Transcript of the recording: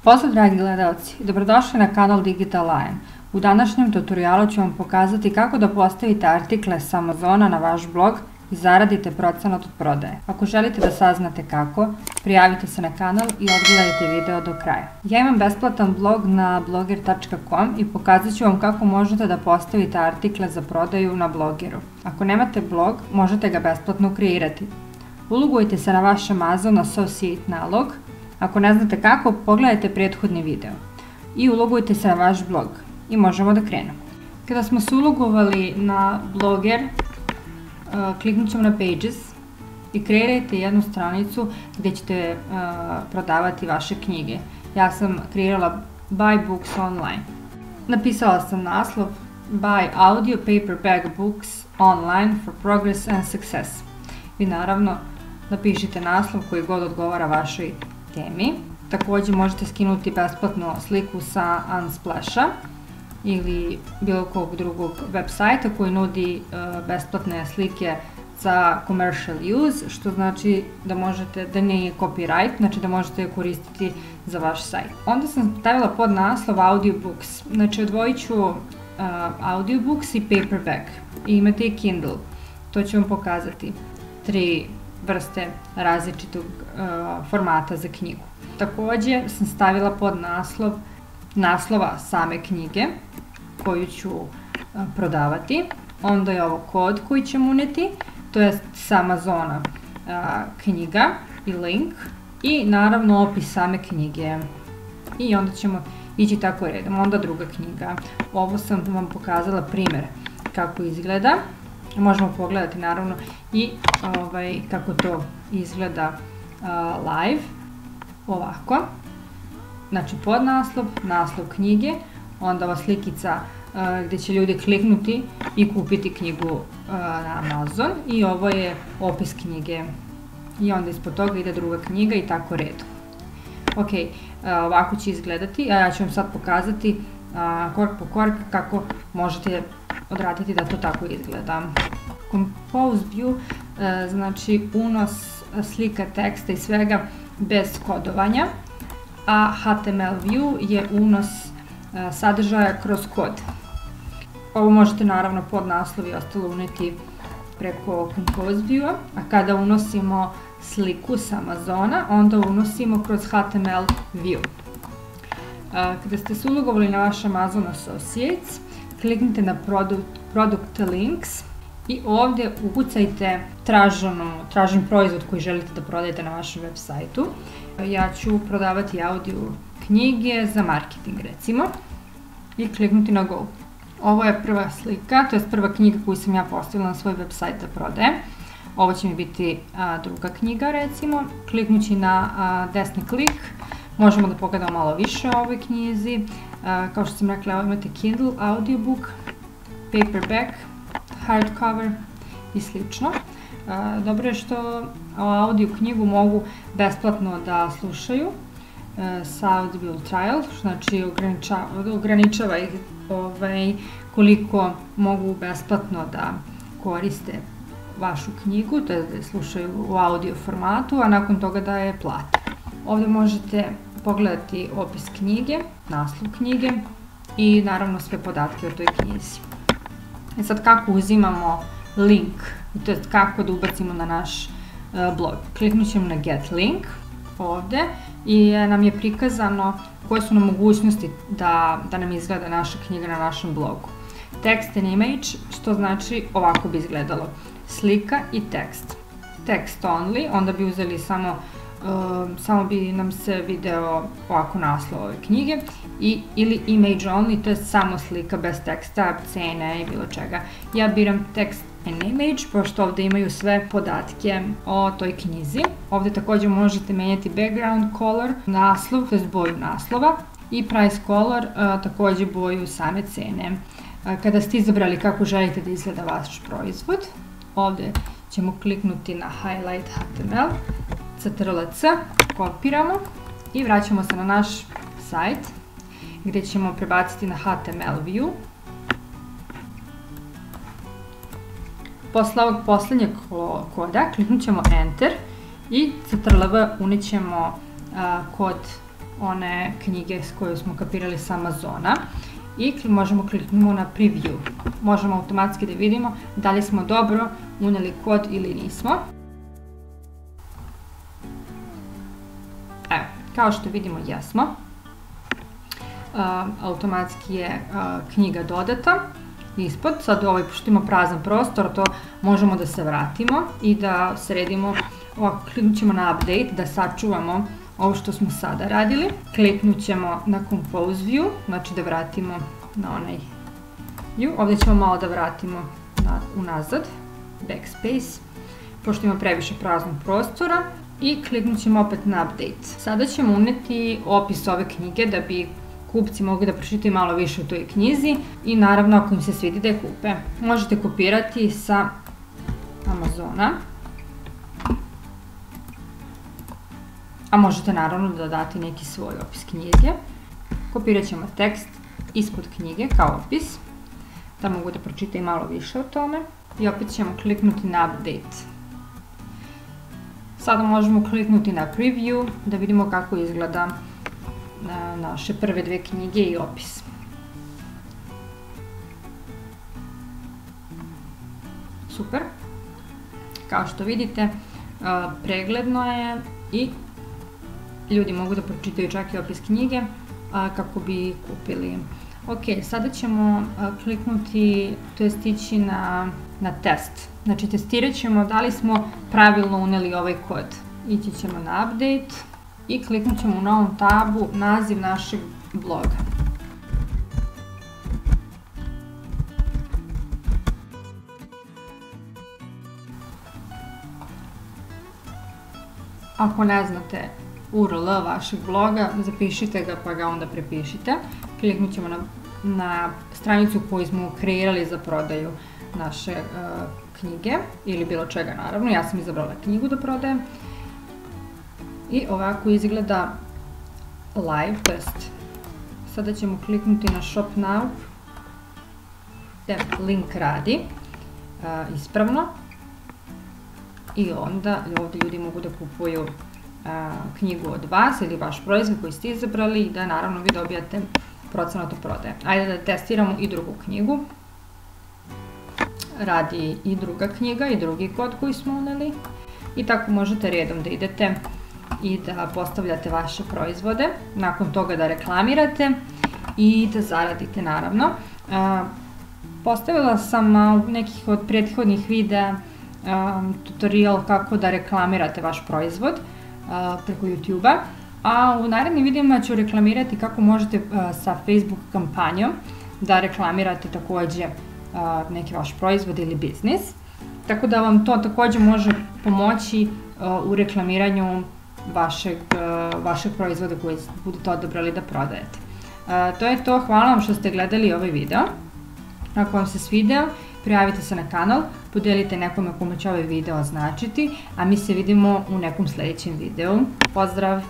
Pozdrav dragi gledalci i dobrodošli na kanal Digital Lion. U današnjem tutorialu ću vam pokazati kako da postavite artikle sa Amazona na vaš blog i zaradite procenat od prodaje. Ako želite da saznate kako, prijavite se na kanal i odgledajte video do kraja. Ja imam besplatan blog na blogger.com i pokazat ću vam kako možete da postavite artikle za prodaju na Blogeru. Ako nemate blog, možete ga besplatno kreirati. Ulogujte se na vaš Amazon Associate nalog. Ako ne znate kako, pogledajte prethodni video i ulogujte se na vaš blog i možemo da krenemo. Kada smo se ulogovali na Blogger, kliknut ćemo na Pages i kreirajte jednu stranicu gdje ćete prodavati vaše knjige. Ja sam kreirala Buy Books Online. Napisala sam naslov Buy Audio Paperback Books Online for Progress and Success. Vi naravno napišite naslov koji god odgovara vašoj temi. Također možete skinuti besplatno sliku sa Unsplash-a ili bilo kog drugog web sajta koji nudi besplatne slike za commercial use, što znači da možete, da nije copyright, znači da možete je koristiti za vaš sajt. Onda sam stavila pod naslov audiobooks, znači odvojit ću audiobooks i paperback i imate i Kindle, to ću vam pokazati, 3 vrste različitog formata za knjigu. Također sam stavila pod naslova same knjige koju ću prodavati. Onda je ovo kod koji ćemo uneti, to je sa Amazona knjiga i link i naravno opis same knjige. I onda ćemo ići tako redom. Onda druga knjiga. Ovo sam vam pokazala primjer kako izgleda. Možemo pogledati naravno i kako to izgleda live, ovako. Znači podnaslov, naslov knjige, onda ova slikica gdje će ljudi kliknuti i kupiti knjigu na Amazon i ovo je opis knjige. I onda ispod toga ide druga knjiga i tako redom. Ok, ovako će izgledati, a ja ću vam sad pokazati korak po korak kako možete odraditi da to tako izgleda. Compose view znači unos slika, teksta i svega bez kodovanja, a HTML view je unos sadržaja kroz kod. Ovo možete naravno pod naslov i ostalo uneti preko Compose view-a, a kada unosimo sliku sa Amazona, onda unosimo kroz HTML view. Kada ste se ulogovali na vaš Amazon Associates, kliknite na Product Links i ovdje ukucajte tražen proizvod koji želite da prodajete na vašem web sajtu. Ja ću prodavati audio knjige za marketing recimo i kliknuti na Go. Ovo je prva slika, to je prva knjiga koju sam ja postavila na svoj web sajt da prodajem. Ovo će mi biti druga knjiga recimo. Kliknući na desni klik možemo da pogledamo malo više o ovoj knjizi. Kao što sam rekla, ovo imate Kindle, audiobook, paperback, hardcover i slično. Dobro je što audio knjigu mogu besplatno da slušaju sa Audible trial, znači ograničava ih koliko mogu besplatno da koriste vašu knjigu, to je da je slušaju u audio formatu, a nakon toga da je plate. Ovdje možete pogledati opis knjige, naslov knjige i naravno sve podatke o toj knjizi. I sad kako uzimamo link, to je kako da ubacimo na naš blog. Kliknut ćemo na Get Link ovdje i nam je prikazano koje su nam mogućnosti da nam izgleda naša knjiga na našem blogu. Text and image, što znači ovako bi izgledalo. Slika i tekst. Text only, onda bi uzeli samo bi nam se video ovako naslov ove knjige ili image only, to je samo slika bez teksta, cene i bilo čega. Ja biram text and image, pošto ovdje imaju sve podatke o toj knjizi. Ovdje također možete menjati background color, naslov, to je boju naslova i price color, također boju same cene. Kada ste izabrali kako želite da izgleda vaš proizvod, ovdje ćemo kliknuti na Highlight HTML, CTRL-C, kopiramo i vraćamo se na naš sajt gdje ćemo prebaciti na HTML view. Posle ovog posljednjeg koda kliknut ćemo Enter i CTRL-V unijet ćemo kod one knjige koje smo kapirali sa Amazona i možemo kliknuti na preview. Možemo automatski da vidimo da li smo dobro uneli kod ili nismo. Evo, kao što vidimo jesmo. Automatski je knjiga dodata ispod. Sad pošto ima prazan prostor, to možemo da se vratimo i da sredimo. Kliknut ćemo na update da sačuvamo ovo što smo sada radili. Kliknut ćemo na compose view, znači da vratimo na onaj view. Ovdje ćemo malo da vratimo unazad, backspace, pošto ima previše praznog prostora. I kliknut ćemo opet na update. Sada ćemo uneti opis ove knjige da bi kupci mogli da pročitaju malo više o toj knjizi i naravno ako im se svidi da je kupe. Možete kopirati sa Amazona, a možete naravno da date neki svoj opis knjige. Kopirat ćemo tekst ispod knjige kao opis, da mogu da pročitaju malo više o tome i opet ćemo kliknuti na update. Sada možemo kliknuti na preview da vidimo kako izgleda naše prve dve knjige i opis. Super. Kao što vidite, pregledno je i ljudi mogu da pročitaju čak i opis knjige kako bi kupili. Ok, sada ćemo kliknuti, to jest ići na test. Znači testirat ćemo da li smo pravilno uneli ovaj kod. Ići ćemo na update i kliknut ćemo u novom tabu naziv našeg bloga. Ako ne znate URL vašeg bloga, zapišite ga pa ga onda prepišite. Kliknut ćemo na stranicu koju smo kreirali za prodaju naše knjige ili bilo čega naravno. Ja sam izabrala knjigu da prodajem. I ovako izgleda live, to jest sada ćemo kliknuti na Shop Now, gdje link radi ispravno i onda ovdje ljudi mogu da kupuju knjigu od vas ili vaš proizvod koji ste izabrali i da naravno vi dobijate procenat od prodaje. Ajde da testiramo i drugu knjigu. Radi i druga knjiga i drugi kod koji smo uneli i tako možete redom da idete i da postavljate vaše proizvode, nakon toga da reklamirate i da zaradite naravno. Postavila sam u nekih od prethodnih videa tutorial kako da reklamirate vaš proizvod preko YouTube-a, a u narednim videima ću reklamirati kako možete sa Facebook kampanjom da reklamirate takođe neki vaš proizvod ili biznis. Tako da vam to takođe može pomoći u reklamiranju vašeg proizvoda koji budete odabrali da prodajete. To je to, hvala vam što ste gledali ovaj video. Ako vam se svideo, prijavite se na kanal, podelite nekome kome će ovaj video značiti, a mi se vidimo u nekom sledećem videu. Pozdrav!